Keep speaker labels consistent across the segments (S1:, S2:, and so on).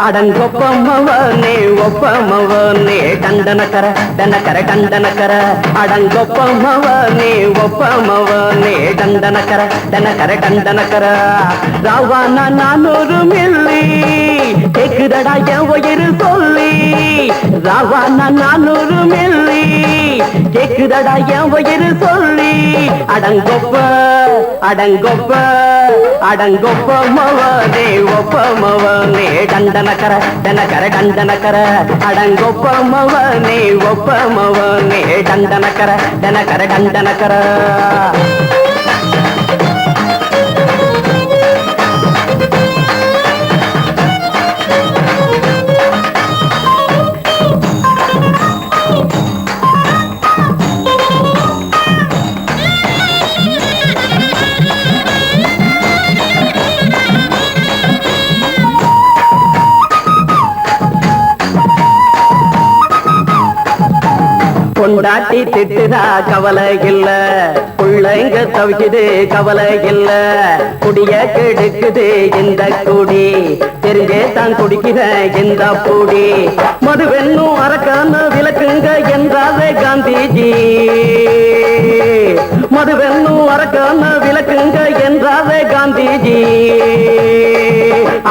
S1: அடங்கொப்பமவனே ஒப்பமவனே டண்டனக்கர டனக்கர டண்டனக்கர அடங்கொப்பமவனே ஒப்பமவனே டண்டனக்கர டனக்கர டண்டனக்கர ராவானா 400 milli கேக்குதடா என் உயிர் சொல்லி ராவானா 400 milli கேக்குதடா என் உயிர் சொல்லி அடங்கொப்ப அடங்கொப்ப அடங்கொப்பமவனே ஒப்பமவனே டண்டனக்கர டனக்கர டண்டனக்கர அடங்கொப்பமவனே ஒப்பமவனே டண்டனக்கர டனக்கர டண்டனக்கர கொண்டாட்டி திட்டுதா கவலை இல்ல புள்ளைங்க தவிக்குது கவலை இல்ல குடிய கெடுக்குது இந்த குடி தெரிஞ்சே தான் குடிக்கிற இந்த பூடி மதுவென்னும் அரக்கான விளக்குங்க என்றாரே காந்திஜி மதுவென்னும் அரக்கான விளக்குங்க என்றாரே காந்திஜி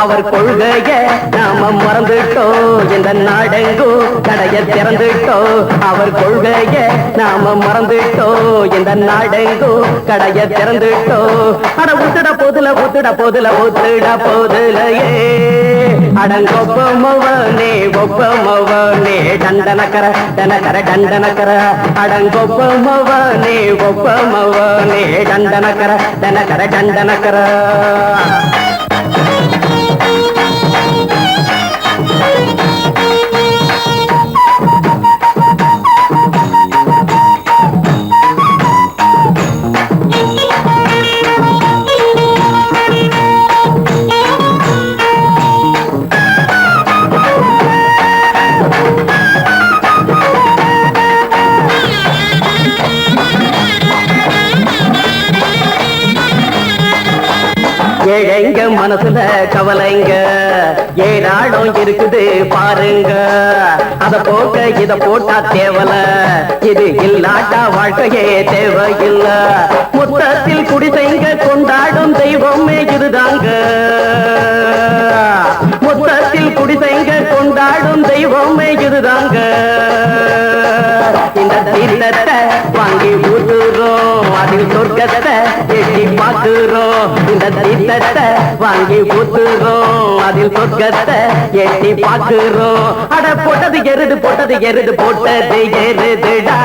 S1: அவர் கொள்கைய நாம மறந்துட்டோம் இந்த நாடெங்கோ கடைய திறந்துட்டோம் அவர் கொள்கைய நாம மறந்துட்டோம் இந்த நாடெங்கோ கடைய திறந்துட்டோம் அட ஊத்துட போதுல ஊத்துட போதுல ஊத்துட போதுலையே அடங்கொப்பமவனே ஒப்பமவனே டண்டனக்கர டனக்கர டண்டனக்கர அடங்கொப்பமவனே ஒப்பமவனே டண்டனக்கர டனக்கர டண்டனக்கர ஏழைங்க மனசுல கவலைங்க ஏராளம் இருக்குது பாருங்க அத போக்க இத போட்டா தேவல இது இல்லாட்டா வாழ்க்கையே தேவையில்ல மொத்தத்தில் குடிசைங்க கொண்டாடும் தெய்வமே இதுதாங்க மொத்தத்தில் குடிசைங்க கொண்டாடும் தெய்வமே இதுதாங்க இந்த தீர்த்தத்தை வாங்கி ஊத்துறோம் அதில் சொர்க்கத்தை எட்டி பார்க்கிறோம் இந்த தீர்த்தத்தை வாங்கி ஊத்துறோம் அதில் சொர்க்கத்தை எட்டி பார்க்கிறோம் அட போட்டது எருது போட்டது எருதுடா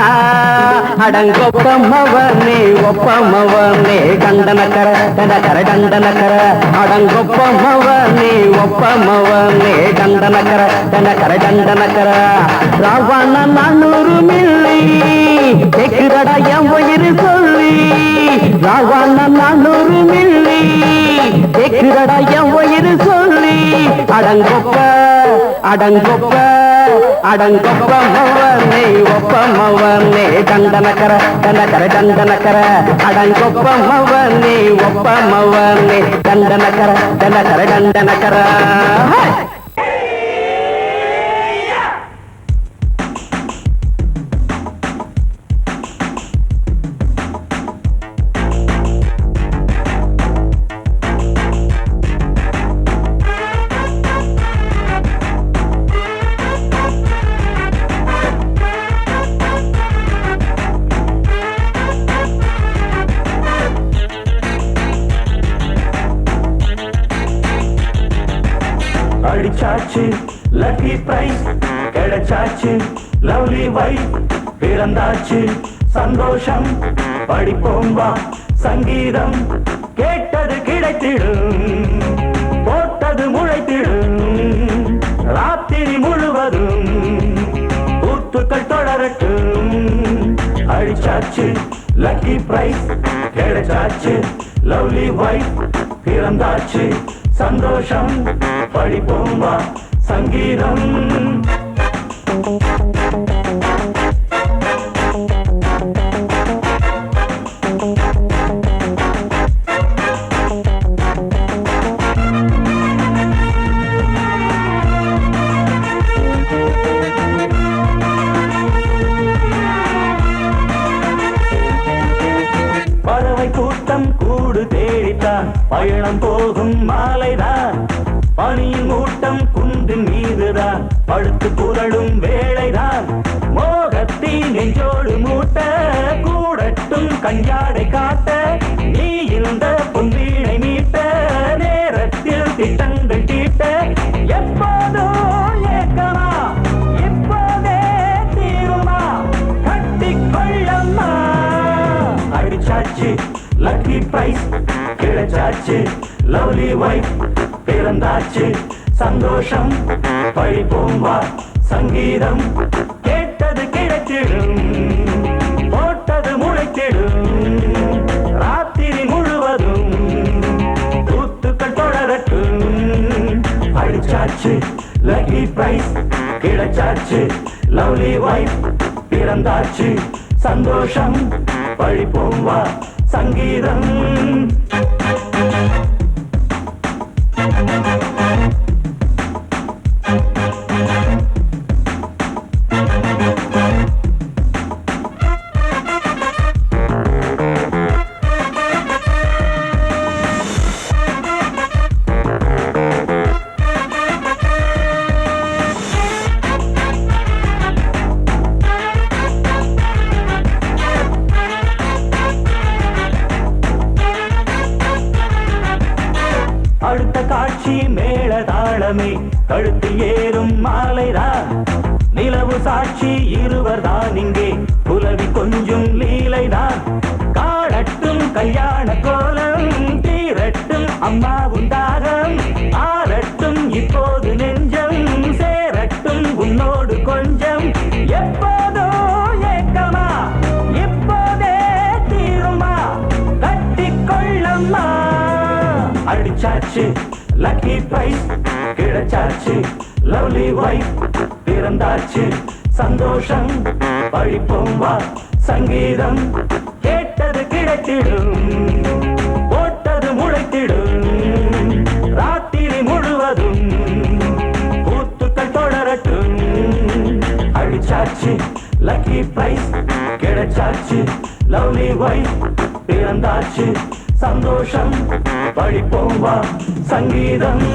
S1: அடங்கொப்பமவனே ஒப்பமவனே டண்டனக்கர டனக்கர டண்டனக்கர அடங்கொப்பமவனே ஒப்பமவனே டண்டனக்கர டனக்கர டண்டனக்கர ராவானா 400 மில்லி கேக்குதடா என் உயிர் சொல்லி ராவானா 400 மில்லி கேக்குதடா என் உயிர் சொல்லி அடங்கொப்ப அடங்கொப்ப அடங்கொப்பமவனே ஒப்பமவனே டண்டனக்கர டனக்கர டண்டனக்கர அடங்கொப்பமவனே ஒப்பமவனே டண்டனக்கர டனக்கர டண்டனக்கர
S2: அடிச்சாச்சு லக்கி பிரைஸ் கிடைச்சாச்சு லவ்லி வைஃப் பிறந்தாச்சு சந்தோஷம் படிப்போம் வா சங்கீதம் கேட்டது கிடைத்திடும் போட்டது முளைத்திடும் ராத்திரி முழுவதும் கூத்துக்கள் தொடரட்டும் அடிச்சாச்சு லக்கி பிரைஸ் கிடைச்சாச்சு லவ்லி வைஃப் பிறந்தாச்சு சந்தோஷம் படிப்போம் வா சங்கீதம் பறவை கூட்டம் கூடு தேடித்தான் பயணம் போகும் மாலைதான். பனியின் மூட்டம் குன்றின் மீதுதான் படுத்து புரளும் வேளைதான். மோகத்தி நெஞ்சோடு மூட்ட கூடட்டும் கஞ்சாடை காட்ட நீ இந்த பொன்வீணை மீட்ட நேரத்தில் திட்டங்கள் தீட்ட. எப்போதோ ஏக்கமா இப்போதே தீருமா கட்டிக்கொள்ளம்மா. அடிச்சாச்சு லக்கி பிரைஸ் கிடைச்சாச்சு லவ்லி வைஃப் பிறந்தாச்சு சந்தோஷம் பழிப்போம் வா சங்கீதம். கேட்டது கிடைத்திடும் போட்டது முளைத்திடும் ராத்திரி முழுவதும் தூத்துக்கள் தொடரட்டும். அடிச்சாச்சு லக்கி பிரைஸ் கிடைச்சாச்சு லவ்லி வைஃப் பிறந்தாச்சு சந்தோஷம் பழிப்போம் வா சங்கீதம். அடுத்த காட்சி மேளதாளமே கழுத்தில் ஏறும் மாலைதான். நிலவு சாட்சி இருவர்தான் இங்கே புலவி கொஞ்சும் லீலைதான். காணட்டும் கல்யாண கோலம் தீரட்டும் அம்மா உண்டாகம் ஆரட்டும் இப்போது நெஞ்சம் சேரட்டும் உன்னோடு கொஞ்சம். எப்போதோ ஏக்கமா இப்போதே தீருமா கட்டிக்கொள்ளம்மா. அடிச்சாச்சு லக்கி பிரைஸ் கிடைச்சாச்சு லவ்லி வைஃப் பிறந்தாச்சு சந்தோஷம் பழிப்போம் வா சங்கீதம். கேட்டது கிடைத்திடும் போட்டது முளைத்திடும் ராத்திரி முழுவதும் பூத்துக்கள் தொடரட்டும். அடிச்சாச்சு லக்கி பிரைஸ் கிடைச்சாச்சு லவ்லி வைஃப் பிறந்தாச்சு சந்தோஷம் பழிப்போம் வா சங்கீதம்.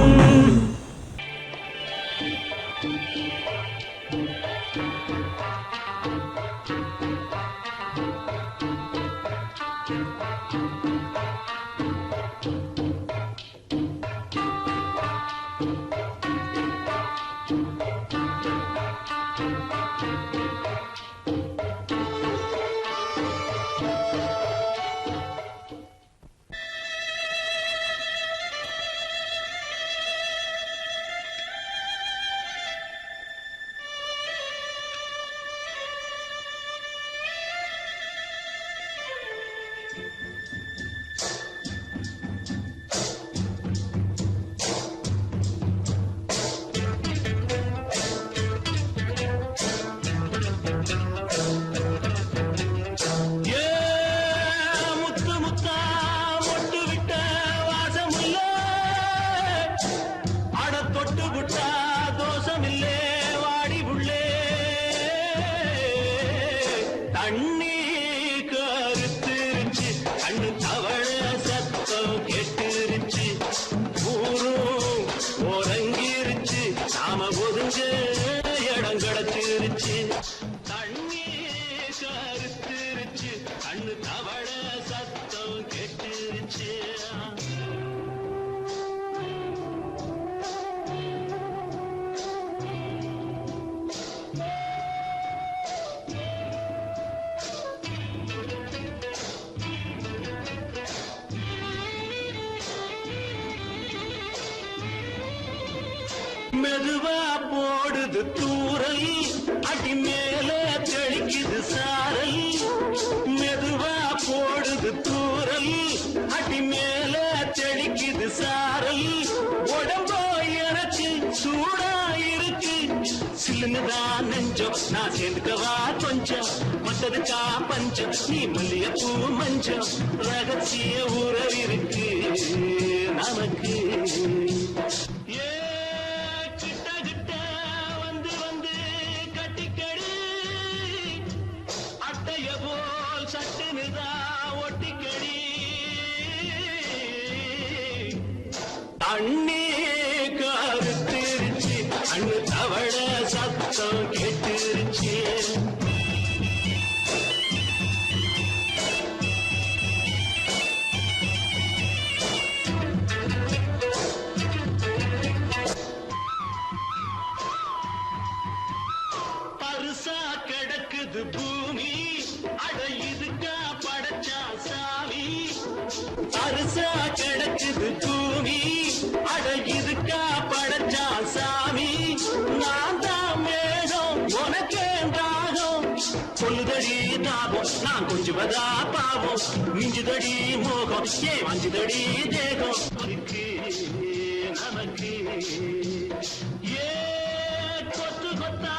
S3: மெதுவா போடுது தூரல் அடி மேல தெளிக்குது சாரல். மெதுவா போடுது தூரல் அடி மேல தெளிக்குது சாரல். உடம்போ எனக்கு சூடா இருக்கு சில்லுன்னுதான் நெஞ்சம் நான் சேர்ந்துக்கவா கொஞ்சம் மத்ததுக்கா பஞ்சம் நீ மல்லிகைப்பூ மஞ்சம் ரகசிய உறவிருக்கு நமக்கு. சட்டுனுதா ஒட்டிக்கடி அண்ணே கருத்திருச்சு அண்ணு தவள சத்தம் கேட்டுருச்சு பருசா கிடக்குது பூமி அட இதுக்கா படைச்சா சாமி பருசா கிடக்குது பூமி அட இதுக்கா படைச்சா சாமி நான் தான் மேகம் உனக்கேண்டாகும் சொல்லுதடி தாபம் நான் கொஞ்சுவதா பாவம் மிஞ்சுதடி மோகம் வஞ்சுதடி தேகம் நமக்கு ஏ கொத்து கொத்தா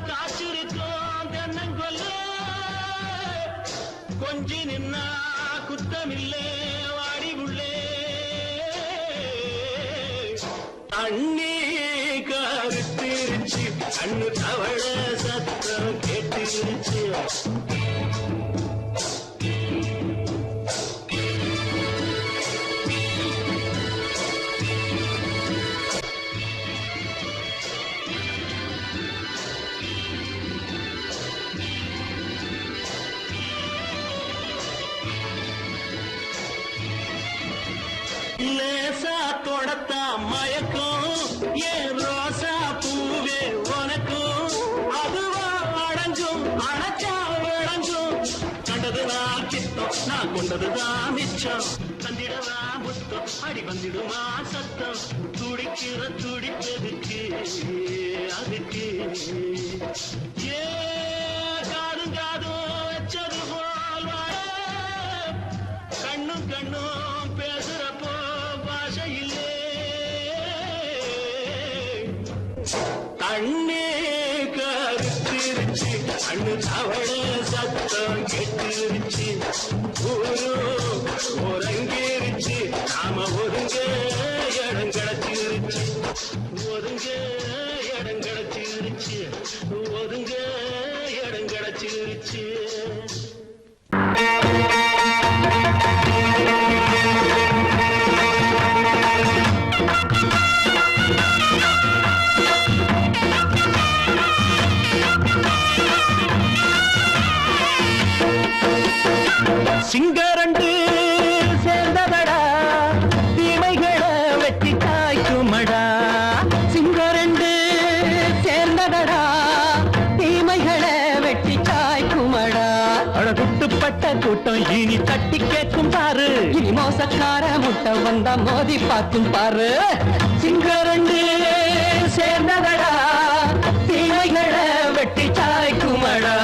S3: காற்றிருக்கோம் தென்னங்கொல்ல கொஞ்சி நின்னா குத்தமில்லே வாடி உள்ளே அண்ணே கருத்திருச்சு கண்ணு தவள சத்தம் கேட்டுருச்சு லேசா தொடத்தா மயக்கும் ஏன் ரோசா பூவே உனக்கும் அதுவா அடைஞ்சும் அடைச்சா விளைஞ்சும் கண்டதுதான் கித்தம் நான் கொண்டதுதான் மிச்சம் தந்திடவா முத்தம் அடி வந்திடுமா சத்தம் துடிக்கிற துடிப்பதுக்கு அதுக்கு ஏ காதும் காதும் வச்சது போல் வாழ கண்ணும் கண்ணும் பேசுறப்போ பாஷை இல்லே கண்ணே கருத்திருச்சு கண்ணு தவள சத்தம் கெட்டுருச்சு ஊரு ஒருங்கிருச்சு நாம ஒருங்க இடம் கிடைச்சிருச்சு ஒருங்க இடம் கிடைச்சிருச்சு ஒருங்க இடம் கிடைச்சிருச்சு
S1: சிங்கரண்டு சேர்ந்ததடா தீமைகளை வெட்டி காய்க்குமடா சிங்கரண்டு சேர்ந்ததடா தீமைகளை வெட்டி காய்க்குமடா அழகுட்டுப்பட்ட கூட்டம் இனி தட்டி கேட்கும் பாரு இனி மோசக்கார முட்டை வந்தா மோதி பார்க்கும் பாரு சிங்கரண்டு சேர்ந்ததடா தீமைகளை வெட்டி காய்க்குமடா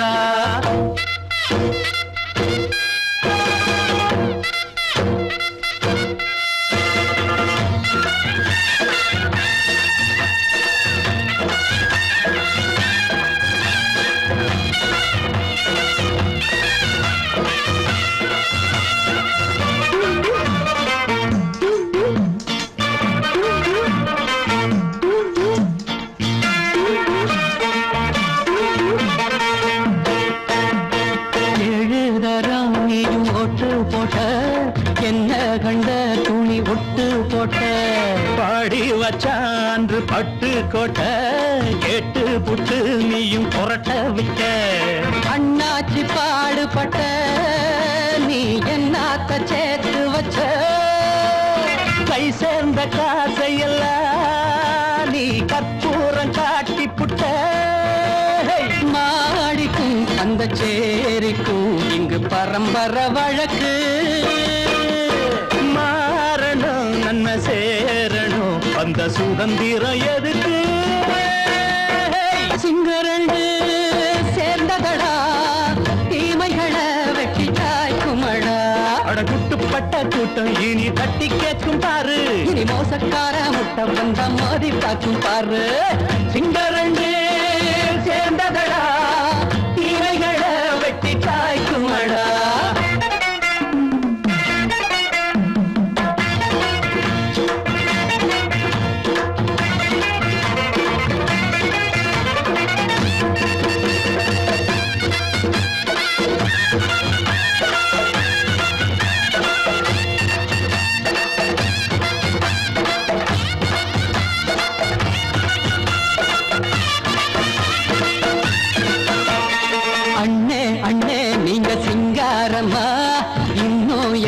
S1: என்ன கண்ட துணி ஒட்டு போட்ட பாடி வச்சான்று பட்டு கோட்ட கேட்டு புட்டு நீயும் புரட்ட விட்ட அண்ணாச்சி பாடுபட்ட நீ என்னாத்த சேர்த்து வச்ச கை சேர்ந்த காசையெல்லாம் நீ கற்பூரம் காட்டி புட்ட மாடிக்கும் அந்த சேரிக்கும் இங்கு பரம்பரை வழக்கு மாறணும் நன்மை சேரணும் அந்த சுதந்திரம் எதுக்கு சிங்கரண்டு சேர்ந்ததடா தீமைகளை வெட்டி காய்க்குமடா அடகுட்டுப்பட்ட கூட்டம் இனி தட்டி கேட்கும் பாரு இனி மோசக்கார முட்டை வந்த மோதி பார்க்கும் பாரு சிங்கரண்டு சேர்ந்ததடா தீமைகளை வெட்டி காய்க்குமடா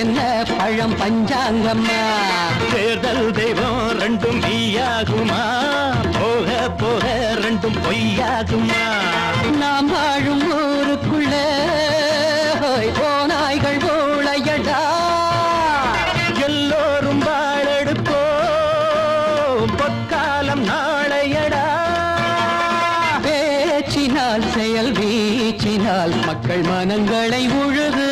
S1: என்ன பழம் பஞ்சாங்கம்மா.
S2: தேர்தல் தெய்வம் ரெண்டும் மெய்யாகுமா, போக போக ரெண்டும் பொய்யாகுமா.
S1: நாம் வாழும் ஊருக்குள்ள ஓநாய்கள் ஊழையடா.
S2: எல்லோரும் வாழெடுப்போம், பொற்காலம் நாளையடா.
S1: பேச்சினால் செயல் வீச்சினால் மக்கள் மனங்களை உழுது.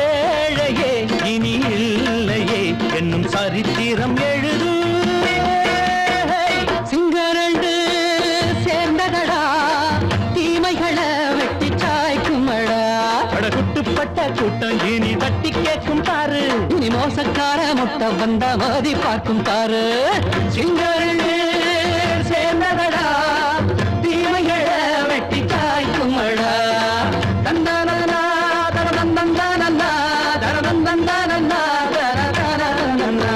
S2: ஏழையே இனி இல்லையே என்னும் சரித்திரம் எழுது.
S1: சிங்கரண்டு சேர்ந்ததடா, தீமைகளை வெட்டி சாய்க்குமடா.
S2: படகுட்டுப்பட்ட கூட்டம் இனி தட்டி கேட்கும் பாரு.
S1: இனி மோசக்கார முட்டை வந்த மோதி பார்க்கும் பாரு. சிங்கரண்டு சேர்ந்ததடா, தீமைகளை வெட்டி சாய்க்குமடா. தந்தானா தரதந்தந்தானா தரதந்தந்தானா தரதந்தந்தானா.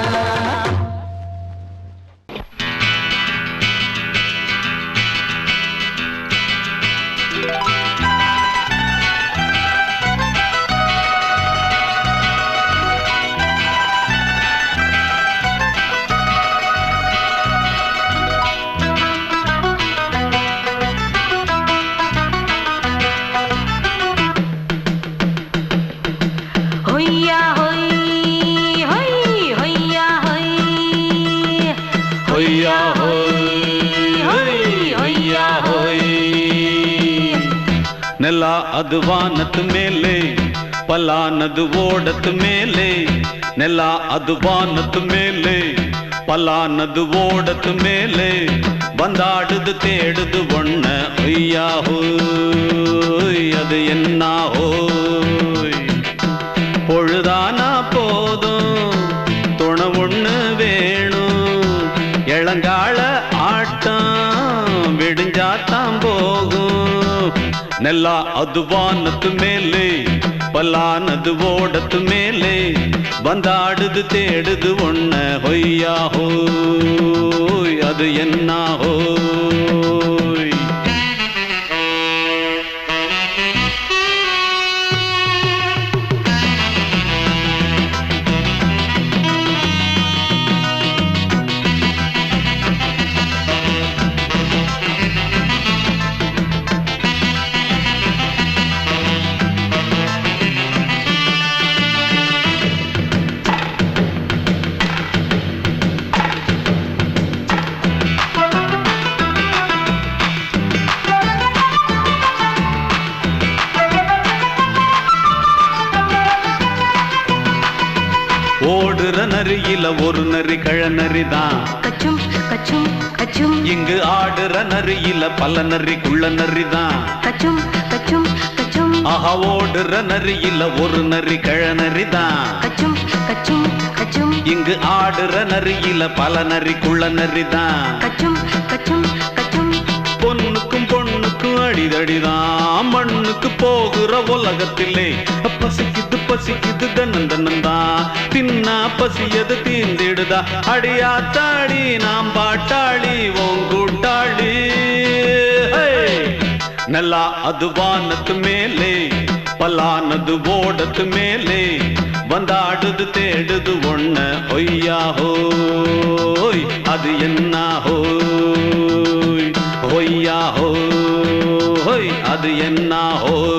S4: Hoya hoy, hoy, hoya hoy,
S2: hoya hoy, hoya hoy. ನೆಲ ಅದು ವಾನದ ಮೇಲೆ, ಪಲಾನದು ಓಡದ ಮೇಲೆ. ನೆಲ ಅದು ವಾನದ ಮೇಲೆ, ಪಲಾನದು ಓಡದ ಮೇಲೆ. ಬಂದಾಡುದು தேடுது ஒண்ண ஒய்யா ஹோய், அது என்ன ஹோய். பொழுதானா போதும் துணை ஒண்ணு வேணும். இளங்கால ஆட்டம் விடிஞ்சாத்தான் போகும். நெல்லா அது வானத்து மேலே, பலானது ஓடத்து மேலே. வந்தாடுது தேடுது ஒண்ண ஹொய்யா ஹோய், அது என்ன ஹோய். ஓடுற நரியில ஒரு நரி கழநரிதான்.
S4: kachum kachum kachum,
S2: இங்கு ஆடுற நரியில பல நரி குள்ள நரிதான்.
S4: kachum kachum kachum,
S2: ஆஹா ஓடுற நரியில ஒரு நரி கழநரிதான்.
S4: kachum kachum kachum,
S2: இங்கு ஆடுற நரியில பல நரி குள்ள நரிதான்.
S4: kachum kachum kachum.
S2: பொண்ணுக்கும் பொண்ணுக்கும் அடிதடிதான், மண்ணுக்கு போகிற உலகத்திலே. பசிக்குது பசிக்குது தன்னந்தனந்தான், தின்னா பசியது தீந்திடுதா. அடியாத்தாடி நாம் பாட்டாளி ஓங்கூட்டாளி. நல்லா அது வானத்து மேலே, பலானது ஓடத்து மேலே. வந்தாடுது தேடுது ஒண்ண ஒய்யா ஹோய், அது என்ன ஹோய். ஒய்யா ஹோய், அது என்ன ஹோய்.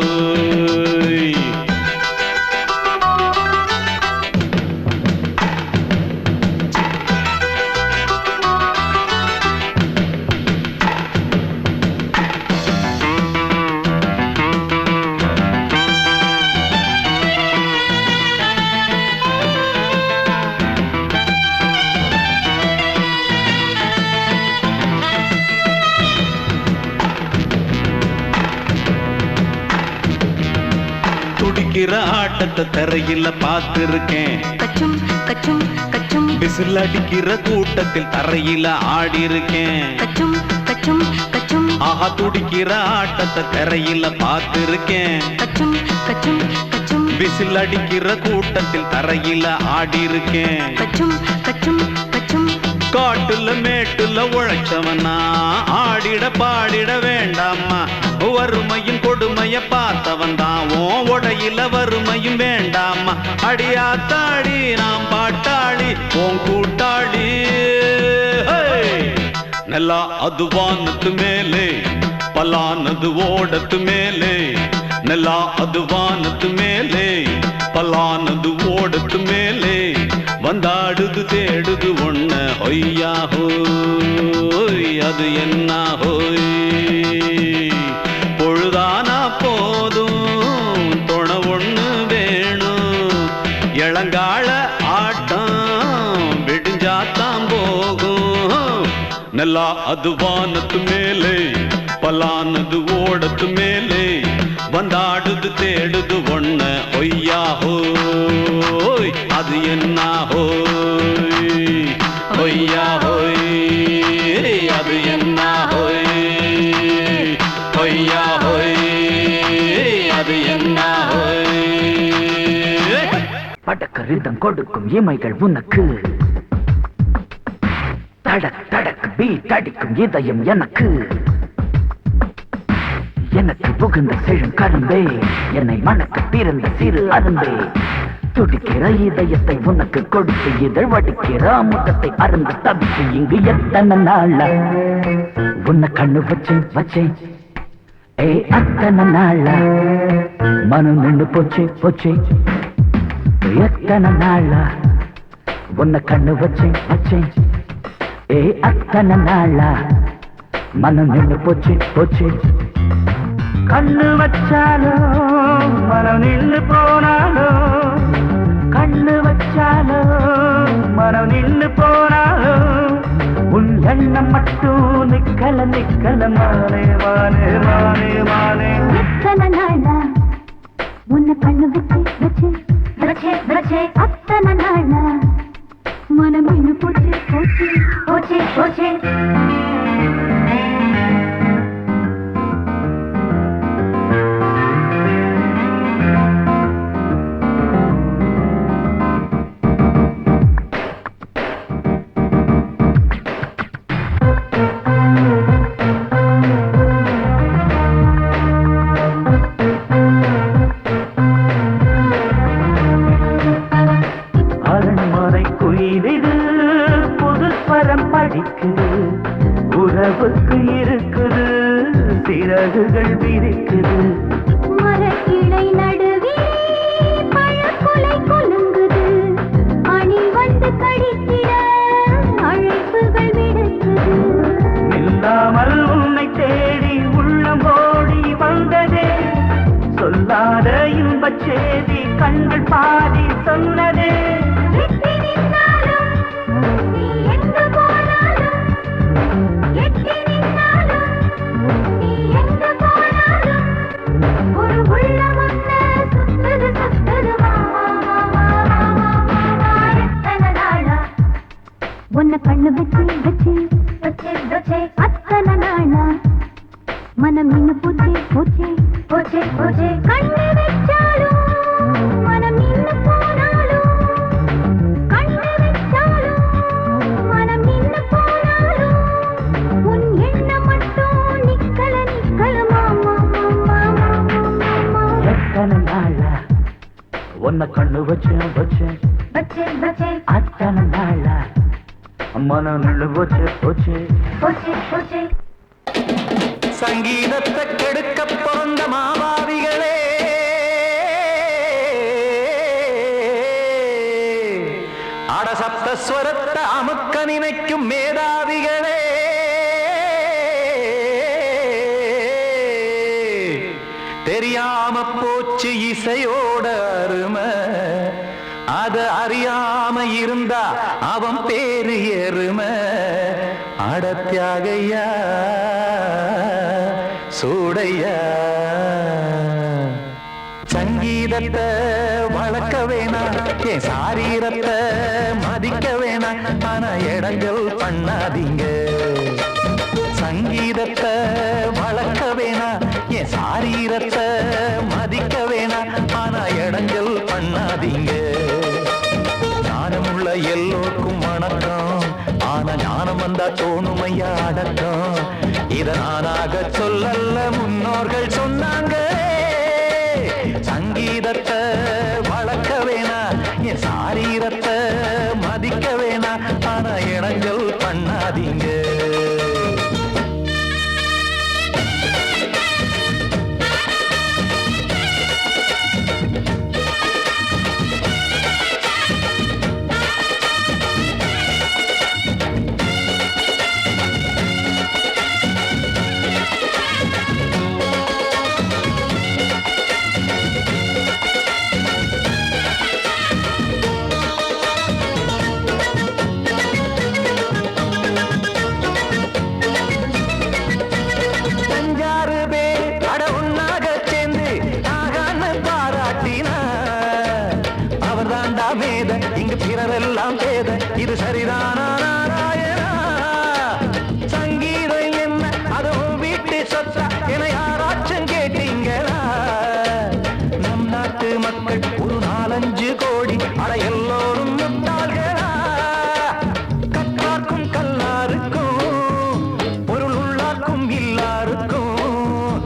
S2: துடிக்கிற ஆட்டத்தை தரையில பார்த்திருக்கேன்.
S4: kachum kachum kachum,
S2: விசில் அடிக்கிற கூட்டத்தில் தரையில ஆடி இருக்கேன்.
S4: kachum kachum kachum,
S2: ஆஹா துடிக்கிற ஆட்டத்தை தரையில பார்த்திருக்கேன்.
S4: kachum kachum kachum,
S2: விசில் அடிக்கிற கூட்டத்தில் தரையில ஆடி இருக்கேன்.
S4: kachum kachum kachum.
S2: காட்டுல மேட்டுல உழைச்சவனா ஆடிட பாடிட வேண்டாமா. வறுமையும் கொடுமைய பார்த்தவன் தான், உடையில வறுமையும் வேண்டாம். அடியாத்தாடி நாம் பாட்டாளி உன் கூட்டாளி நல்லா அது வானத்து மேலே பலானது ஓடத்து மேலே நல்லா அது வானத்து மேலே பலானது ஓடத்து மேலே வந்தாடுது தேடுது ஒண்ண ஒய்யா ஹோய் அது என்ன ஹோய் பொழுதானா போதும் துணை ஒண்ணு வேணும் இளங்கால ஆட்டம் விடிஞ்சாத்தான் போகும் நல்லா அது வானத்து மேலே பலானது ஓடத்து மேலே வந்தாடுது தேடுது ஒண்ண ஒய்யா ஹோய் அது என்ன ஹோய் ஒய்யா ஹோய் அது என்ன ஹோய் ஒய்யா ஹோய் அது என்ன ஹோய்
S1: படக்கரிதம் கொடுக்கும் இமைகள் உனக்கு தடக் தடக் பீட் அடிக்கும் இதயம் எனக்கு எனக்கு புகுந்த செழும் கரும்பே என்னை மணக்க பிறந்த சிறு அரும்பே துடிக்கிற இதயத்தை உனக்கு கொடுத்து இதழ் வடிக்கிற முகத்தை அருந்து தவித்து இங்கு எத்தனை நாளா உன்னை கண்ணு வச்சேன் வச்சேன் ஏ அத்தனை நாளா மனம் நின்று போச்சு போச்சு எத்தனை நாளா உன்னை கண்ணு வச்சேன் வச்சேன் ஏ அத்தனை நாளா மனம் நின்று போச்சு போச்சு கண்ணு வச்சாலும் மனம் நின்று போனாலும் கண்ணு வச்சாலும் மனம் நின்று போனாலும் உன் எண்ணம் மட்டும் நிக்கல நிக்கல மானே மானே மானே மானே
S5: எத்தனை நாளா உன்னை கண்ணு வச்சு வச்சு வச்சே வச்சே அத்தனை நாளா மனம் நின்று போச்சு போச்சு போச்சு போச்சு
S1: உறவுக்கு இருக்குது சிறகுகள் விரிக்குது
S5: மரக்கிளை நடுவே பழக்குலை கொலுங்குது அணி வந்து கடித்திட அழைப்புகள் விடுக்குது
S1: இல்லாமல் உன்னை தேடி உள்ளம் ஓடி வந்ததே சொல்லாத இன்பச் செய்தி கண்கள் பாதி சொன்னதே
S5: உன்னை கண்ணு வச்சு வச்சு வச்சு வச்சு அத்தனை நாளா மனம் நின்னு போச்சு போச்சு போச்சு போச்சு கண்ணு வச்சாலும் மனம் நின்னு போனாலும் கண்ணு வச்சாலும் மனம் நின்னு போனாலும் உன் எண்ணம் மட்டும் நிக்கல நிக்கல மாமா மாமா மாமா
S1: எத்தனை நாளா உன்னை கண்ணு வச்சு வச்சு
S5: வச்சு வச்சு
S1: அத்தனை நாளா மனம் நின்று போச்சு போச்சு
S5: போச்சு போச்சு
S1: சங்கீதத்தை கெடுக்க பிறந்த மாபாவிகளே அடசப்த ஸ்வரத்தை அமுக்க நினைக்கும் மேதாவிகளே தெரியாம போச்சு இசையோட அருமை அத அறியாம இருந்தா அவன் பேரு எருமை அடத்தியாகையா சூடையா சங்கீதத்தை வளர்க்க வேணாம் என் சாரீரத்தை மதிக்க வேணாம் ஆனா இடங்கள் பண்ணாதீங்க சங்கீதத்தை வளர்க்க வேணாம் என் சாரீரத்தை மதிக்க வேணாம் ஆனா இடங்கள் பண்ணாதீங்க ஞானமுள்ள எல்லோருக்கும் வணக்கம் ஆனா ஞானம் வந்தா தோணுமையா அடக்கம் இத நானாக சொல்லல்ல முன்னோர்கள் சொன்னாங்க சங்கீதத்தை வளர்க்க வேணாம்
S6: உணவெல்லாம் சேத இது சரிதானா நாராயணா? சங்கீதம் என்ன அதுவும் வீட்டு சொத்தா என யாராச்சும் கேட்டீங்களா? நம் நாட்டு மக்கள் ஒரு 4-5 கோடி அட எல்லோரும் முட்டாள்களா? கற்றார்க்கும் கல்லாருக்கும் பொருள் உள்ளார்க்கும் எல்லாருக்கும்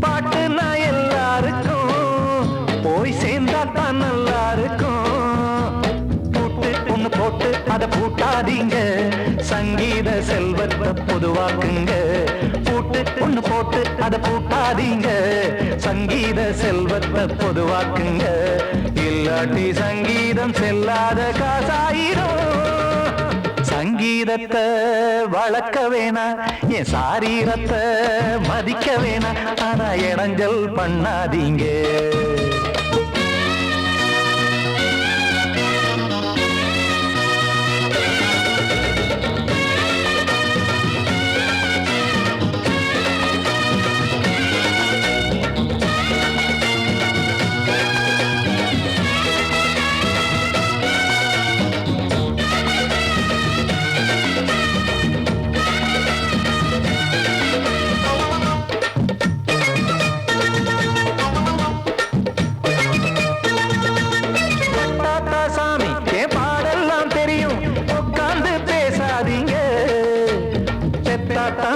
S6: பாட்டுனா எல்லாருக்கும் போய் சேர்ந்தா தான் நல்லா இருக்கும். பூட்டு ஒண்ணு போட்டு அதை பூட்டாதீங்க, சங்கீத செல்வத்தை பொதுவாக்குங்க. பூட்டு ஒண்ணு போட்டு அதை பூட்டாதீங்க, சங்கீத செல்வத்தை பொதுவாக்குங்க. இல்லாட்டி சங்கீதம் செல்லாத காசாயிரும். சங்கீதத்தை வளர்க்க வேணா, என் சாரீரத்தை மதிக்க வேணா, ஆனா இடைஞ்சல் பண்ணாதீங்க.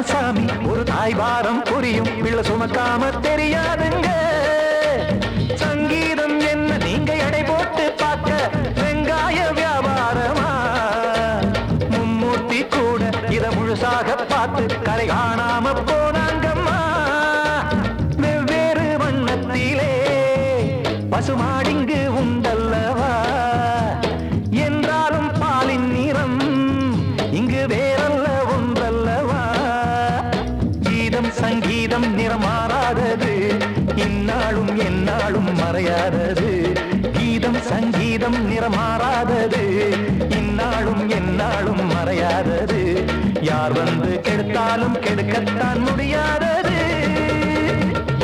S6: சாமி ஒரு தாய் வாரம் புரியும், பிள்ளை சுமக்காம தெரியாதுங்க. சங்கீதம் என்ன நீங்க எடை போட்டு பார்க்க வெங்காய வியாபாரமா? மும்மூர்த்தி கூட இத முழுசாக பார்த்து கரை காணாம போனாங்கம்மா. வெவ்வேறு வண்ணத்திலே பசுமாடிங்கு உண்டல்லவா? என்றாலும் பாலின் நிறம் இங்கு வேறல்ல ஒன்றல்லவா? சங்கீதம் நிறமாறாதது, இந்நாளும் எந்நாளும் மறையாதது. கீதம் சங்கீதம் நிறமாறாதது, இந்நாளும் எந்நாளும் மறையாதது. யார் வந்து கெடுத்தாலும் கெடுக்கத்தான் முடியாதது.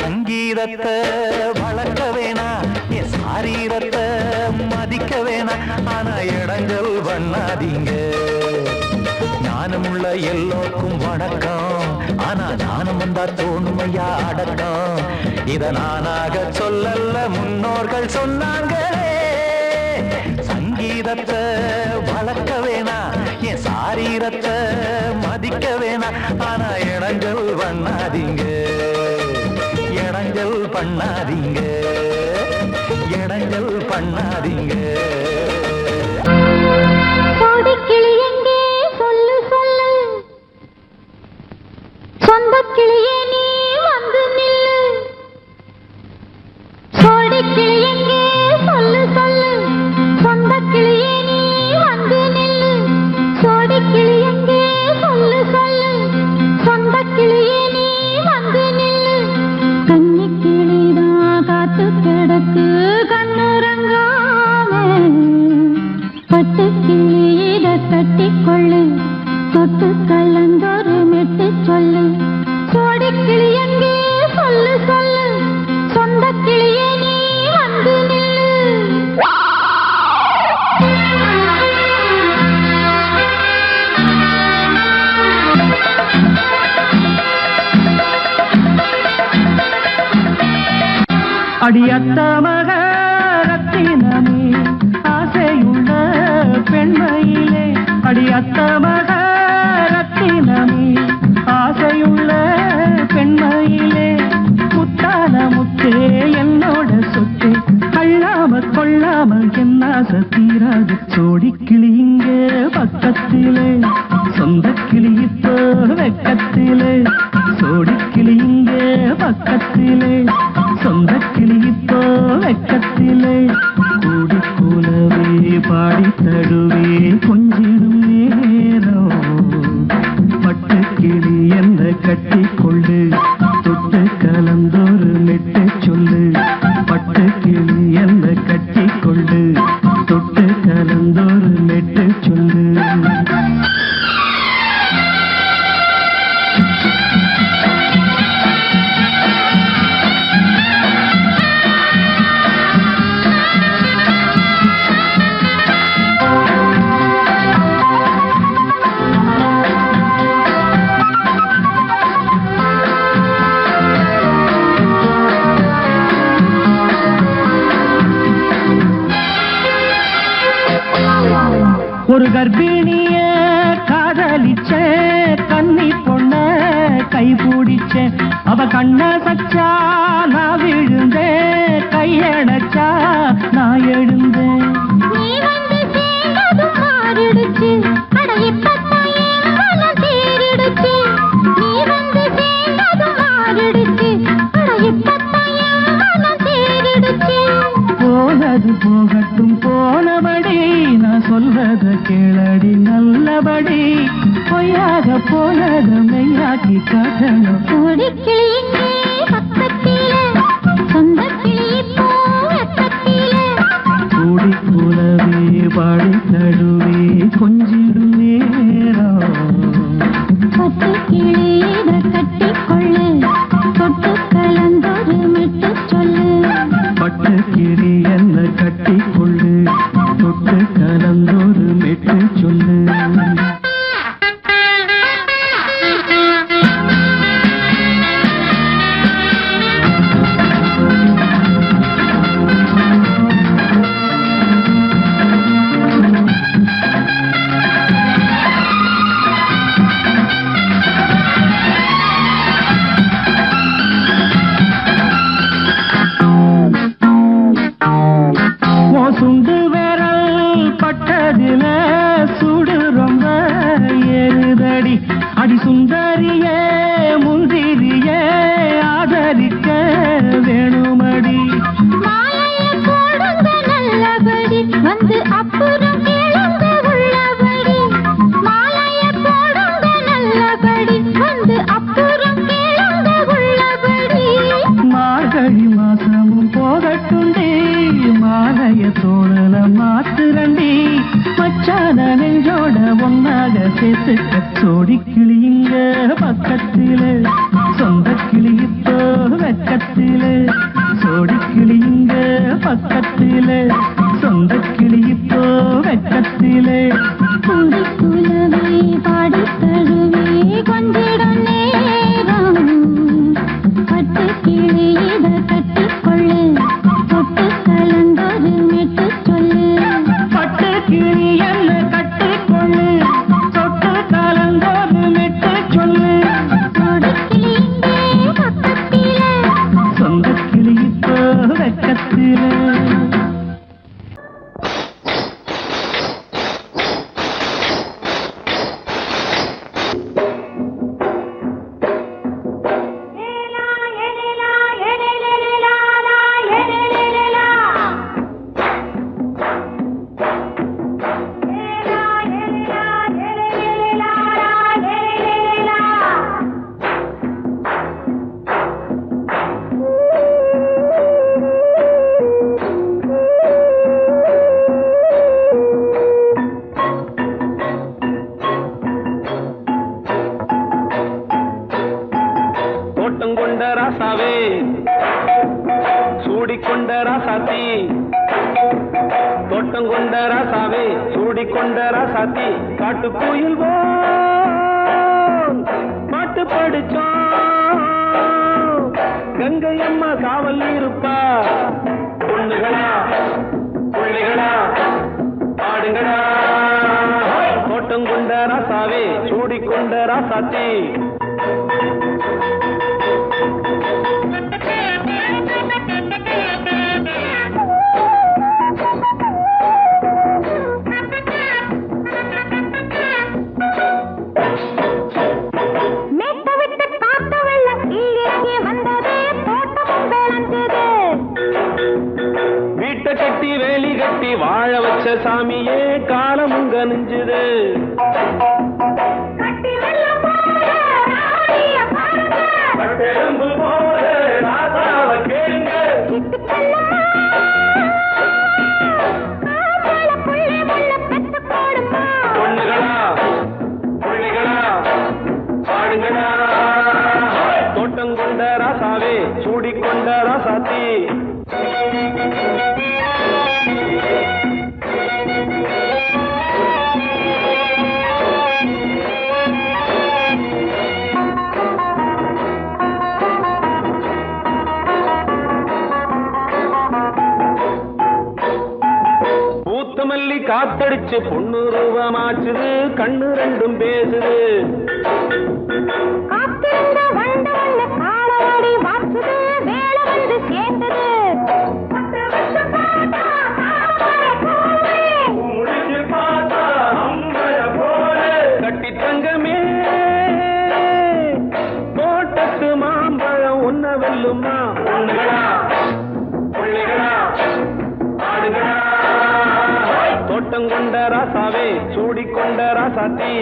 S6: சங்கீதத்தை வளர்க்க வேணா, என் சாரீரத்தை மதிக்க வேணா, ஆனா இடைஞ்சல் பண்ணாதீங்க. ஞானமுள்ள எல்லோருக்கும் வணக்கம், ஆனா ஞானம் வந்தா தோணுமையா அடக்கம். இத நானாக சொல்லல்ல முன்னோர்கள் சொன்னாங்களே. சங்கீதத்தை வளர்க்க வேணா, என் சாரீரத்தை மதிக்க வேணா, ஆனா இடைஞ்சல் பண்ணாதீங்க. இடைஞ்சல் பண்ணாதீங்க, இடைஞ்சல் பண்ணாதீங்க.
S5: கோடிக்கிளி எங்கே சொல்லு சொல்லு, சொந்த கிளியே நீ வந்து நில்லு. கோடிக்கிளி எங்கே சொல்லு சொல்லு, சொந்த கிளியே நீ வந்து நில்லு. கோடிக்கிளி எங்கே சொல்லு சொல்லு, சொந்த கிளியே நீ வந்து நில்லு. கன்னி கிளிதான் காத்து கிடக்கு கண்ணுறங்காம, பட்டு கிளியிட கட்டிக்கொள்ளு, தொட்டு கலந்தொரு மெட்டு சொல்லு. கோடி கிளி எங்கே சொல்லு சொல்லு, சொந்த கிளியே நீ வந்து நில்லு.
S6: அடியத்த மகரத்தினமே ஆசையுள்ள பெண்மையிலே, அடியத்த மகரத்தினமே ஆசையுள்ள பெண்மையிலே, முத்தான முத்தே என்னோட சொத்தே, அள்ளாம கொள்ளாம என்ன தீராது. சோடிக்கிளி இங்க பக்கத்திலே, சொந்த கிளி இப்போ வெக்கத்திலே. சோடிக்கிளி இங்க பக்கத்திலே, சொந்த கிளி இப்போ வெக்கத்திலே. கூடி கூலவே பாடி தடுவே கொஞ்சிடும் நேரம், பட்டு கிளி என்ன கட்டி கொள்ளு, தொட்டு கலந்தொரு மெட்டு சொல்லு. பட்டு கிளி என்ன கட்டி கொள்ளு, தொட்டு கலந்தொரு மெட்டு சொல்லு. ஒரு கர்ப்பிணிய காதலிச்ச கன்னி பொண்ண கை பிடிச்ச அவ கண்ண சச்சா நான் விழுந்தேன் கையடைச்சா நான் எழுந்தேன்
S5: நீ வந்து சேர்ந்ததும் மாறிடுச்சு அட இப்பத்தான் என் மனம் தேறிடுச்சு நீ வந்து சேர்ந்ததும் மாறிடுச்சு அட இப்பத்தான் என் மனம் தேறிடுச்சு
S6: போனது போகட்டும் போனபடி நான் சொல்றத கேளடி நல்லபடி பொய்யாக போனது மெய்யாக்கி காட்டணும்
S5: கோடிக்கிளி இங்கே பக்கத்திலே சொந்த கிளி இப்போ வெக்கத்திலே
S6: கூடி கூடவே பாடி தழுவே கொஞ்சிடும் நேரம்
S5: பட்டு கிளியிட கட்டிக்கொள்ளு தொட்டு கலந்தொரு மெட்டு சொல்லு
S6: பட்டு கிளி என்ன கட்டி கொள்ளு தொட்டு கலந்தொரு மெட்டு சொல்லு சுண்டு விரல் பட்டதில சுடு ரொம்ப ஏறுதடி அடி சுந்தரியே முந்திரியே ஆதரிக்க வேணுமடி
S5: மாலைய போடுங்க நல்லபடி வந்து அப்புறம் கேளுங்க உள்ளபடி மாலைய போடுங்க நல்லபடி வந்து அப்புறம் கேளுங்க உள்ளபடி
S6: மார்கழி மாசமும் போகட்டுண்டி மாலைய தோழல மாத்துரண்டி மச்சான நெஞ்சோட ஒன்னாக சேர்த்துக்க சோடி கிளிங்க பக்கத்தில சொந்த கிளி இப்போ வெக்கத்தில சோடி கிளிங்க பக்கத்தில சொந்த கிளி இப்போ வெக்கத்தில
S5: கூடி குலவே பாடி தழுவே கொஞ்சிடும் நேரம் பட்டு கிளியிட கட்டிக்கொள்ளு தொட்டு கலந்தொரு மெட்டு சொல்லு
S6: பட்டு கிளி என்ன கட்டிக்கொள்ளு தொட்டு கலந்தொரு மெட்டு சொல்லு
S5: கோடிக்கிளி இங்கே பக்கத்திலே
S6: சொந்த கிளி இப்போ வெக்கத்தில
S2: தோட்டம் கொண்ட ராசாவே சூடிக்கொண்ட ராசாத்தி தோட்டம் கொண்ட ராசாவே சூடிக்கொண்ட ராசாத்தி காட்டு கோயில் பாட்டு படிச்சோம் கங்கை அம்மா காவல் இருப்பா பொண்ணுகளா பிள்ளைகளா ஆடுங்களா தோட்டம் கொண்ட ராசாவே சூடிக்கொண்ட ராசாத்தி
S5: மேட்ட விட்டு காத்த வெள்ளம் இங்கே வந்தது தோட்டமும் விளைஞ்சது
S2: வீட்டை கட்டி வேலி கட்டி வாழ வச்ச சாமியே காலமும் கனிஞ்சுது
S5: கட்டி வெள்ளம் போல ராணிய பாருங்க
S2: கட்டெலும்பு போல ராசாவை கேளுங்க
S5: கிட்டு செல்லம்மா காவல புள்ளி முள்ள பெத்து போடுமா
S2: பொண்ணுகளா பிள்ளைகளா ஆடுங்களா தோட்டம் கொண்ட ராசாவே சூடிக்கொண்ட ராசாத்தி முத்துமல்லி காத்தடிச்சு பொண்ணு ரூபமாச்சுது கண்ணு ரெண்டும் பேசுது
S5: காத்திருந்த வண்டு ஒண்ணு காலவாடி வாச்சுது வேலை வந்து சேர்ந்தது
S2: கட்டி தங்கமே தோட்டத்து மாம்பழம் உன்ன வெல்லுமா தோட்டம் கொண்ட ராசாவே சூடிக்கொண்ட ராசாத்தி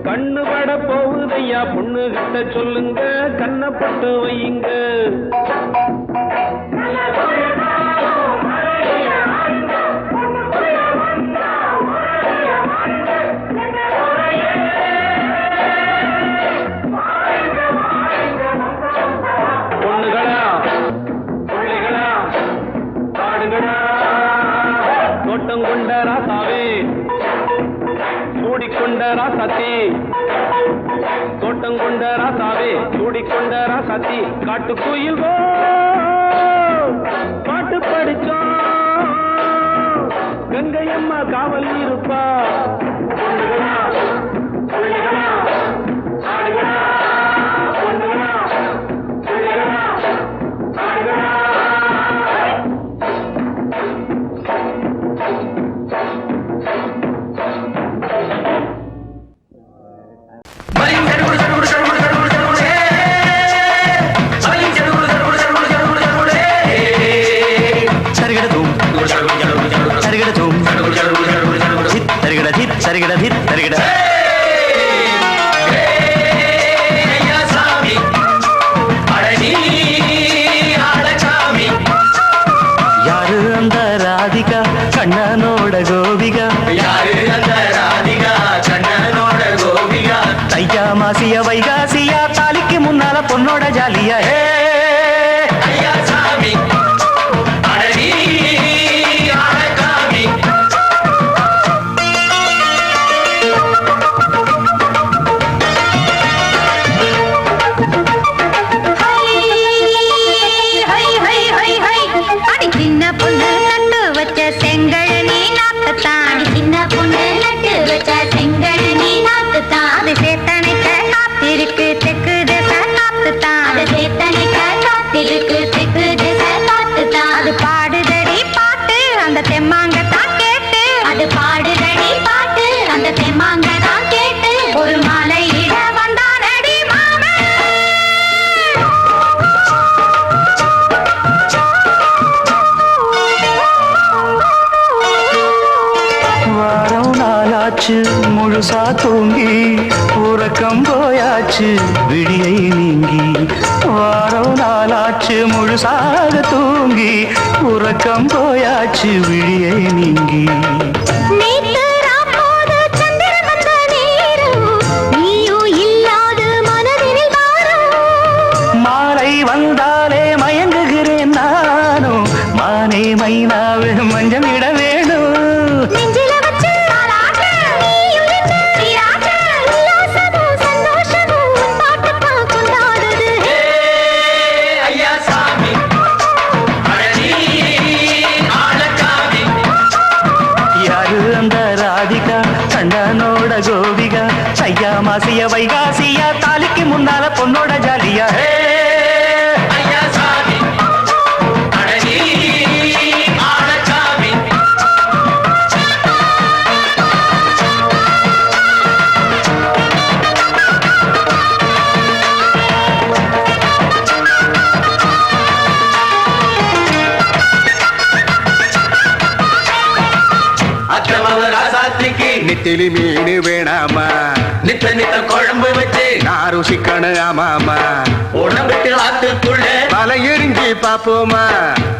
S2: கண்ணு பட போகுதையா பொண்ணு கிட்ட சொல்லுங்க கண்ணப்பட்டு வையுங்க பொண்ணுகளா பிள்ளைகளா பாடுங்களா தோட்டம் கொண்ட ராசாவே சூடிக்கொண்ட ராசாத்தி தோட்டம் கொண்ட ராசாவே சூடிக்கொண்ட ராசாத்தி காட்டுக்குயில் பாட்டு படிச்சோம் கங்கையம்மா காவல் இருப்பா பொண்ணுகளா பிள்ளைகளா ஆடுகளா பொண்ணுகளா பிள்ளைகளா ஆடுகளா
S6: யாரு அந்த ராதிகா கண்ணனோட கோபிகா யாரு அந்த ராதிகா கண்ணனோட கோபிகா தையா மாசிய வைகாசியா தாலிக்கு முன்னால பொண்ணோட ஜாலியா ஐயா சாமி அடடி ஆடகாமி
S5: சின்ன பொண்ணு நட்டு வச்ச செங்கழனி நாக்குத்தான் சின்ன பொண்ணு நட்டு வச்ச செங்கழனி நாக்குத்தான் அது சேத்தனைக்க காத்திருக்கு தெற்கு திசை காத்துத்தான் அது சேத்தனைக்க காத்திருக்கு தெற்கு திசை காத்துத்தான் அது பாடுதடி பாட்டு அந்த தெம்மாங்கத்தான் கேட்டு அது பாடுதடி பாட்டு அந்த தெம்மாங்கத்தான் கேட்டு ஒரு மாலை இட வந்தானடி மாமன்
S6: வாரம் நாளாச்சு முழுசா தூங்கி உறக்கம் போயாச்சு விடியை நீங்கி வாரம் நாளாச்சு முழுசாக தூங்கி உறக்கம் போயாச்சு விடியை நீங்கி
S5: நேத்து ராப்போது சந்திரன் வந்த நேரம் நீயும் இல்லாத மனதினில் வாரம்
S6: மாலை வந்தாலே மயங்குகிறேன் நானும் மானே மைனாவே மஞ்சம் இட வேணும்
S5: நெஞ்சில வச்சு தாலாட்ட நீயும் நின்று நீராட்ட உல்லாசமும் சந்தோஷமும் உன் பாட்டுப்பா கொண்டாடுது
S6: ஐயா சாமி அழகி ஆளக்காமி யாரு அந்த ராதிகா கண்ணனோட கோபிகா ஐயா மாசிய வைகாசியா தாலிக்கு முன்னால பொண்ணோட ஜாலியா ஐயா சாமி அழகி ஆளக்காமி
S7: நெத்திலி மீன் வேணாமா
S6: நித்த நித்த குழம்பு வச்சு
S7: நான் ருசிக்கணும் ஆமாமா
S6: உடம்புக்கு ஆத்துக்குள்ள
S7: பல எரிஞ்சி பாப்போமா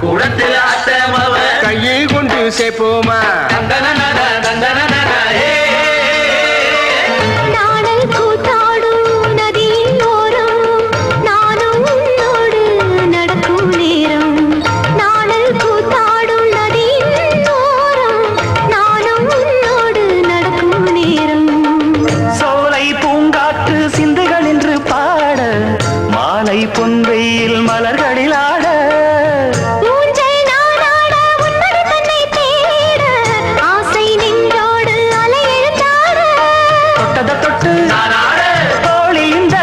S6: குடத்துல ஆத்தமவ
S7: கையை கொண்டு சேர்ப்போமா
S6: தந்தன தந்தன
S5: நாடல் கூத்தாடும் நதியின் ஓரம் நானும் உன்னோடு
S6: வெயில் மலர்களில் ஆட
S5: ஊஞ்சல் நானாட உன்மடி தன்னை தேட ஆசை நின்றோடு அலை எழுந்தாட
S6: தொட்டத தொட்டு தோழி இந்த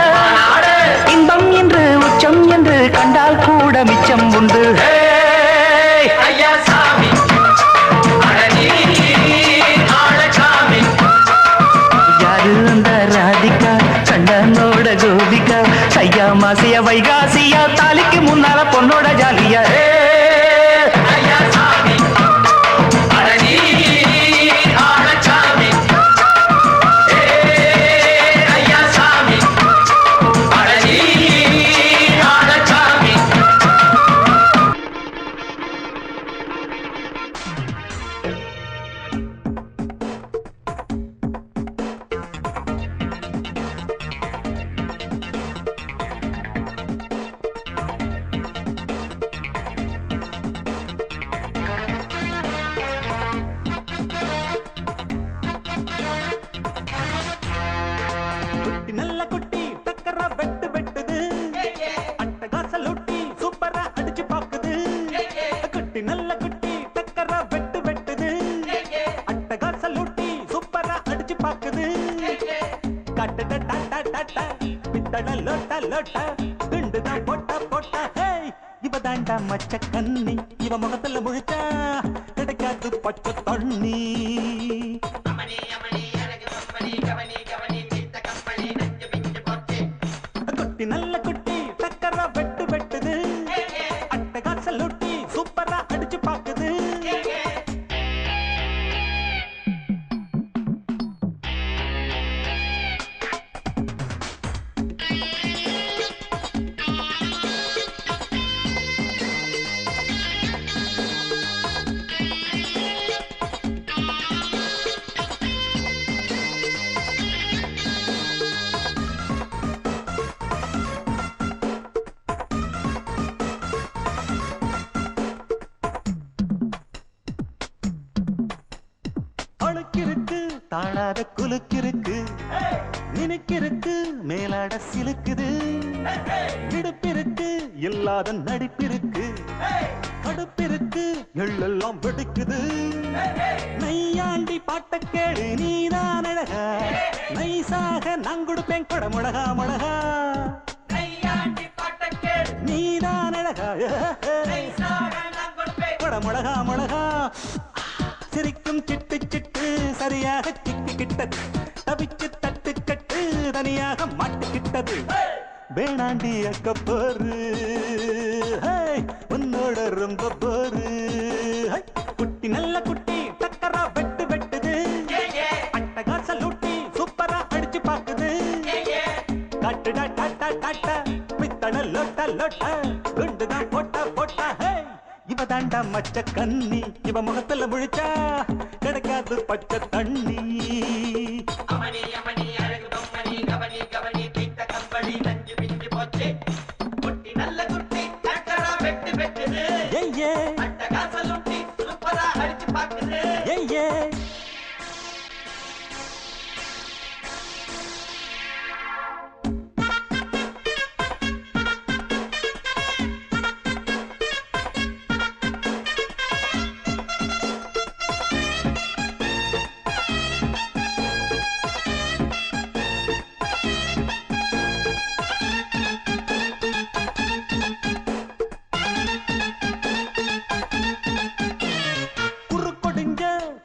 S6: இன்பம் என்று உச்சம் என்று கண்டால் கூட மிச்சம் உண்டு யாரு அந்த ராதிகா கண்ணனோட கோபிகா ஐயா மாசியா வைகாசியா தாலிக்கு முன்னால பொண்ணோட ஜாலியா நல்ல குட்டி டக்கரா வெட்டு வெட்டுது அட்டகாசலூட்டி சூப்பரா அடிச்சு பாக்குது குட்டி நல்ல குட்டி டக்கரா வெட்டு வெட்டுது அட்டகாசலூட்டி சூப்பரா அடிச்சு பாக்குது கட்ட டட்ட டட்ட பித்தட லோட்ட லோட்ட குண்டுதான் போட்டா போட்டா ஹே இவ தாண்டா மச்ச கண்ணி இவ முகத்துல முழிச்சா கிடைக்காது பச்சை தண்ணி குட்டி நல்ல குட்டி டக்கரா வெட்டு வெட்டுது அட்டகாசலூட்டி சூப்பரா அடிச்சு பாக்குது அழுக்கிருக்கு தாழாத குலுக்கிருக்கு நினைக்கிருக்கு மேலாட சிலுக்குது விடுப்பிருக்கு இல்லாத நடிப்பிருக்கு கடுப்பிருக்கு எள்ளெல்லாம் வெடிக்குது நையாண்டி பாட்ட கேடு நீதான் அழகா நைசாக நான் கொடுப்பேன் கொட முழகா முழகா நீதான் அழகா கொட முழகா முழகா சிரிக்கும் சிட்டு சிட்டு சரியாக சிக்கிக்கிட்டது தவிச்சு தட்டு கட்டு தனியாக மாட்டிக்கிட்டது வேணாண்டி அக்க போரு உன்னோட ரொம்ப போரு குட்டி நல்ல குட்டி டக்கரா வெட்டு வெட்டுது அட்டகாசலூட்டி சூப்பரா அடிச்சு பாக்குது கட்டு டாட்டா டாட்டா பித்தள லோட்ட லோட்ட குண்டுதான் போட்டா போட்டா இவ தாண்டா மச்ச கண்ணி இவ முகத்துல முழிச்சா கிடைக்காது பச்சை தண்ணி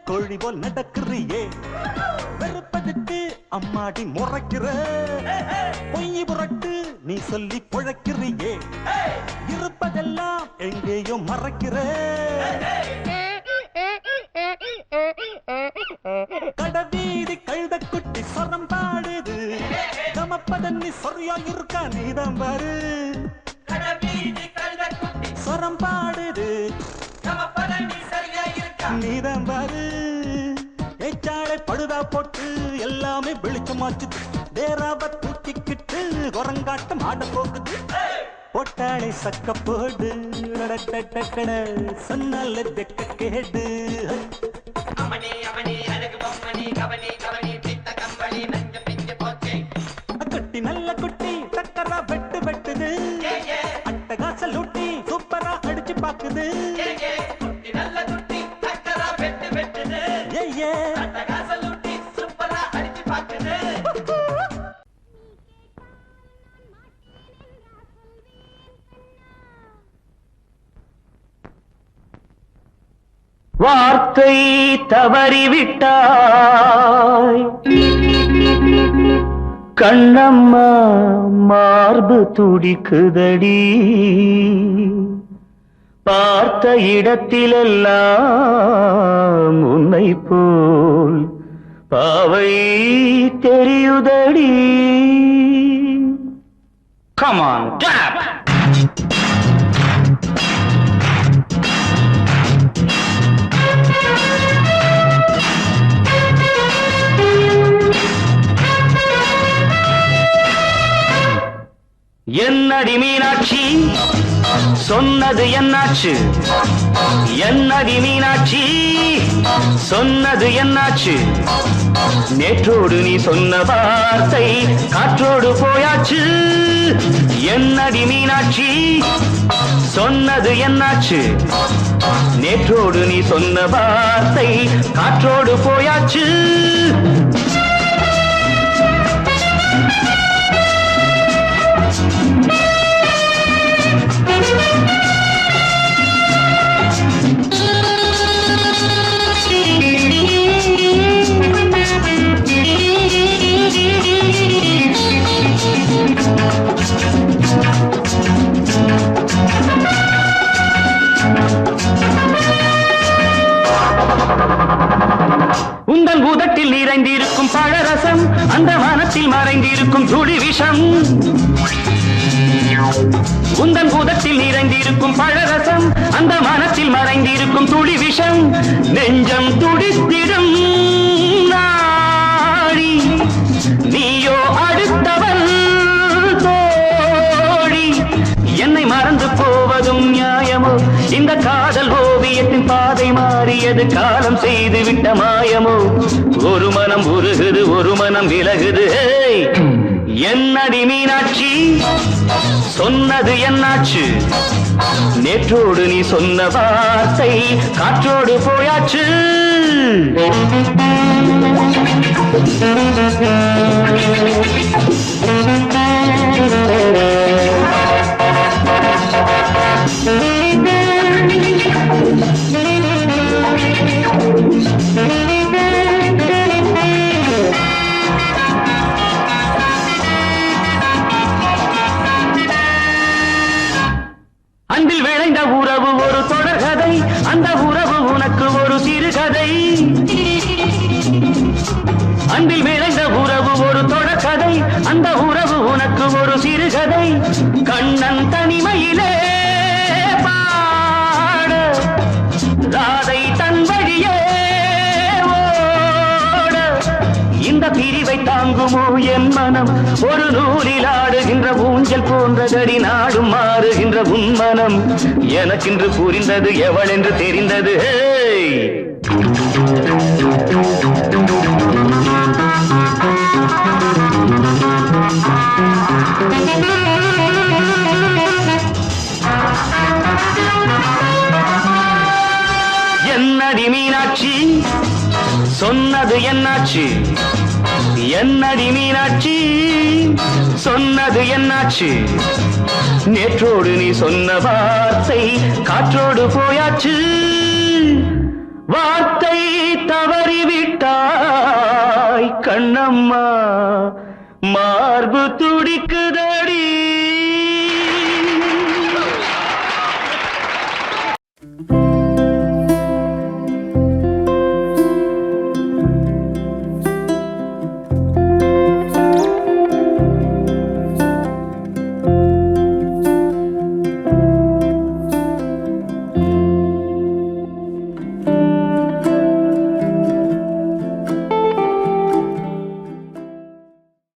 S6: கோழி போல் நடக்கிறியே வெறுப்பதுக்கு அம்மாடி முறைக்கிற பொய் புரட்டு நீ சொல்லி பொழைக்கிறியே இருப்பதெல்லாம் எங்கேயோ மறைக்கிற கடவீதி கழுத குட்டி சொரம் பாடுது கமப்பதன்னி சொரியா இருக்கா நீதான் பாரு சொரம் பாடுது நீதான் பாரு ஏச்சாளை படுதா போட்டு எல்லாமே வெளிச்சமாச்சு தேராவ தூக்கிக்கிட்டு குரங்காட்டம் ஆட போகுது பொட்டாளை சக்க போடு சொன்னால தெக்க கேடு குட்டி நல்ல குட்டி சக்கரா வெட்டு வெட்டுது பாக்குது ஏ
S1: வார்த்தை தவறிவிட்டாய் கண்ணம்மா மார்பு துடிக்குதடி பார்த்த இடத்திலெல்லாம் உன்னை போல் பாவை தெரியுதடி. Come on, tap! என்னடி மீனாட்சி சொன்னது என்னாச்சு? என்னடி மீனாட்சி சொன்னது என்னாச்சு? நேற்றோடு நீ சொன்ன வார்த்தை காற்றோடு போயாச்சு. என்னடி மீனாட்சி சொன்னது என்னாச்சு? நேற்றோடு நீ சொன்ன வார்த்தை காற்றோடு போயாச்சு. உந்தன் உதட்டில் நிறைந்திருக்கும் பழரசம் அந்த மனத்தில் மறைந்திருக்கும் துளி விஷம். உந்தன் உதட்டில் நிறைந்திருக்கும் பழரசம் அந்த மனத்தில் மறைந்திருக்கும் துளி விஷம். நெஞ்சம் துடித்திடும் நாடி நீயோ அடுத்தவன் தோழி. என்னை மறந்து போவதும் நியாயமோ? இந்த காதல் ஓவியத்தின் பாதை மாறியது காலம் செய்து விட்ட மாயமோ? ஒரு மனம் உருகுது ஒரு மனம் விலகுது. என்னடி மீனாட்சி சொன்னது என்னாச்சு? நேற்றோடு நீ சொன்ன வார்த்தை காற்றோடு போயாச்சு. அன்பில் விளைந்த உறவு ஒரு தொடர்கதை, அந்த உறவு உனக்கு ஒரு சிறுகதை. அன்பில் விளைந்த உறவு ஒரு தொடர்கதை, அந்த உறவு உனக்கு ஒரு சிறுகதை. கண்ணன் தனிமையிலே பாட ராதை தன் வழியே ஓட. இந்த பிரிவை தாங்குமோ என் மனம்? ஒரு நூலில் ஆடுகின்ற ஊஞ்சல் போன்றதடி நாடும் மாறுகின்ற உன்மனம். எனக்கென்று புரிந்தது எவள் என்று தெரிந்தது. என்னடி மீனாட்சி சொன்னது என்னாச்சு? என்னடி மீனாட்சி சொன்னது என்னாச்சு? நேற்றோடு நீ சொன்ன வார்த்தை காற்றோடு போயாச்சு. வார்த்தை தவறிவிட்டாய் கண்ணம்மா மார்பு